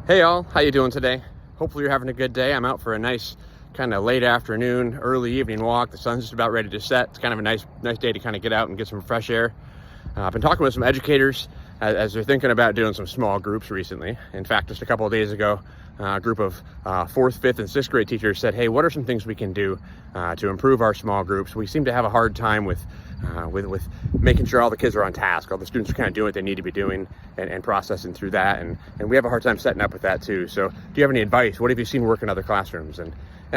Hey y'all, how you doing today? Hopefully you're having a good day. I'm out for a nice kind of late afternoon, early evening walk. The sun's just about ready to set. It's kind of a nice day to kind of get out and get some fresh air. I've been talking with some educators as they're thinking about doing some small groups recently. In fact, just a couple of days ago, a group of 4th, 5th, and 6th grade teachers said, hey, what are some things we can do to improve our small groups? We seem to have a hard time with making sure all the kids are on task, all the students are kind of doing what they need to be doing and processing through that. And we have a hard time setting up with that too. So do you have any advice? What have you seen work in other classrooms? And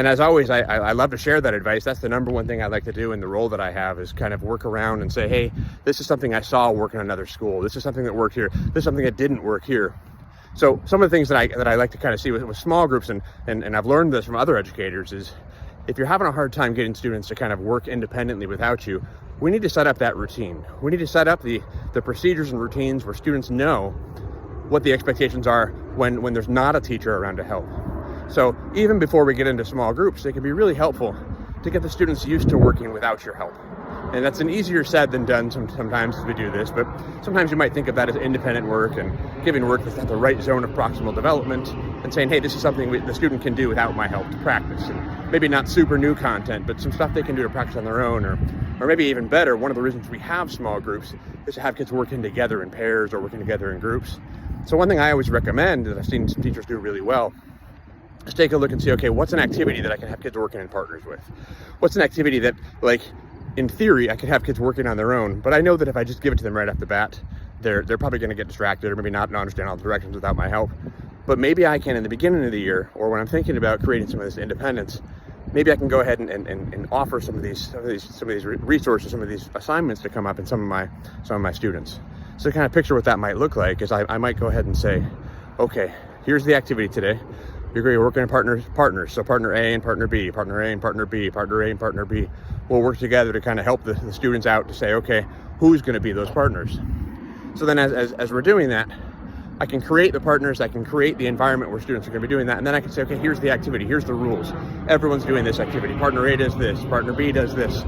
as always, I love to share that advice. That's the number one thing I like to do in the role that I have, is kind of work around and say, hey, this is something I saw work in another school. This is something that worked here. This is something that didn't work here. So some of the things that I like to kind of see with small groups, and I've learned this from other educators, is if you're having a hard time getting students to kind of work independently without you, we need to set up that routine. We need to set up the procedures and routines where students know what the expectations are when there's not a teacher around to help. So even before we get into small groups, it can be really helpful to get the students used to working without your help. And that's an easier said than done sometimes as we do this, but sometimes you might think of that as independent work and giving work that's at the right zone of proximal development and saying, hey, this is something the student can do without my help to practice. And maybe not super new content, but some stuff they can do to practice on their own. Or maybe even better, one of the reasons we have small groups is to have kids working together in pairs or working together in groups. So one thing I always recommend that I've seen some teachers do really well is take a look and see, okay, what's an activity that I can have kids working in partners with? What's an activity that, like, in theory, I could have kids working on their own, but I know that if I just give it to them right off the bat, they're probably going to get distracted or maybe not understand all the directions without my help. But maybe I can, in the beginning of the year, or when I'm thinking about creating some of this independence, maybe I can go ahead and offer some of these resources, some of these assignments to come up in some of my students. So kind of picture what that might look like is I might go ahead and say, okay, here's the activity today. You're going to work in partners. So partner A and partner B, partner A and partner B, partner A and partner B. We'll work together to kind of help the students out to say, okay, who's going to be those partners? So then as we're doing that, I can create the partners, I can create the environment where students are going to be doing that, and then I can say, okay, here's the activity, here's the rules. Everyone's doing this activity. Partner A does this, partner B does this.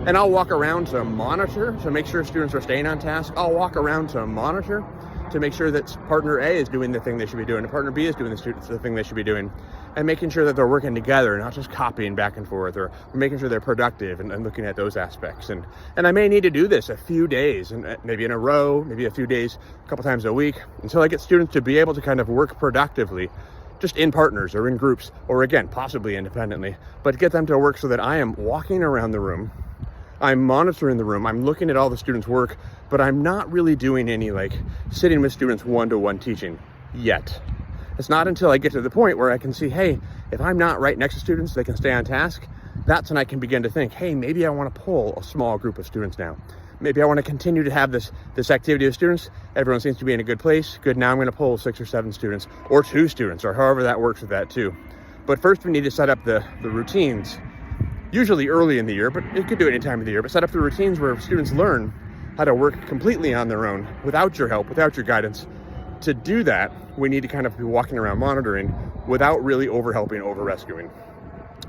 And I'll walk around to monitor, to make sure students are staying on task. I'll walk around to monitor to make sure that partner A is doing the thing they should be doing, and partner B is doing the thing they should be doing, and making sure that they're working together, not just copying back and forth, or making sure they're productive and looking at those aspects. And I may need to do this a few days, and maybe in a row, maybe a few days, a couple times a week, until I get students to be able to kind of work productively, just in partners or in groups, or again, possibly independently, but get them to work so that I am walking around the room, I'm monitoring the room, I'm looking at all the students' work, but I'm not really doing any sitting with students one-to-one teaching yet. It's not until I get to the point where I can see, hey, if I'm not right next to students, they can stay on task. That's when I can begin to think, hey, maybe I want to pull a small group of students now. Maybe I want to continue to have this activity of students. Everyone seems to be in a good place. Good, now I'm going to pull 6 or 7 students, or 2 students, or however that works with that too. But first we need to set up the routines, usually early in the year, but it could do it any time of the year, but set up the routines where students learn how to work completely on their own, without your help, without your guidance. To do that, we need to kind of be walking around monitoring without really over-helping, over-rescuing.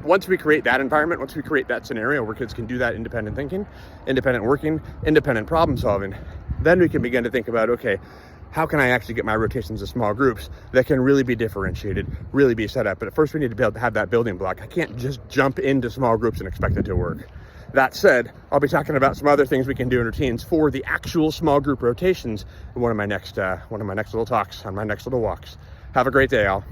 Once we create that environment, once we create that scenario where kids can do that independent thinking, independent working, independent problem solving, then we can begin to think about, okay, how can I actually get my rotations to small groups that can really be differentiated, really be set up? But at first we need to be able to have that building block. I can't just jump into small groups and expect it to work. That said, I'll be talking about some other things we can do in routines for the actual small group rotations in one of my next little talks on my next little walks. Have a great day, all.